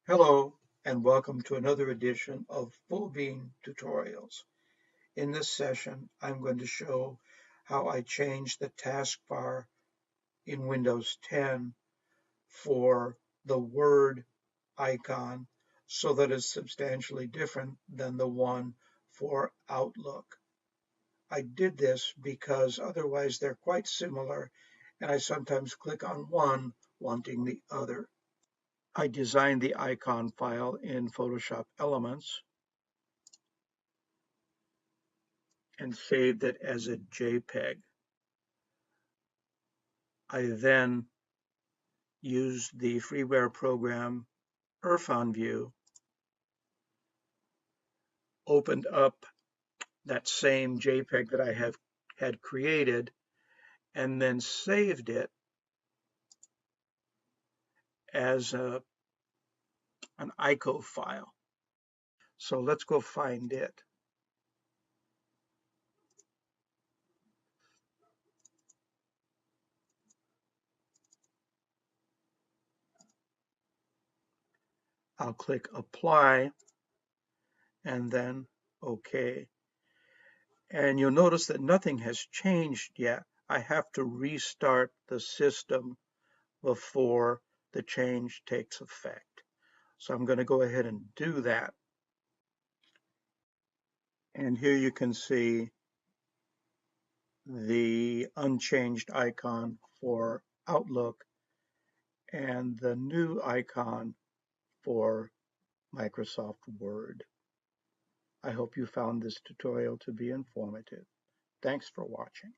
Hello, and welcome to another edition of Full Bean Tutorials. In this session, I'm going to show how I changed the taskbar in Windows 10 for the Word icon so that it's substantially different than the one for Outlook. I did this because otherwise they're quite similar, and I sometimes click on one wanting the other. I designed the icon file in Photoshop Elements and saved it as a JPEG. I then used the freeware program Irfanview, opened up that same JPEG that I had created, and then saved it as an ICO file. So let's go find it. I'll click Apply and then OK. And you'll notice that nothing has changed yet. I have to restart the system before the change takes effect. So I'm going to go ahead and do that. And here you can see the unchanged icon for Outlook and the new icon for Microsoft Word. I hope you found this tutorial to be informative. Thanks for watching.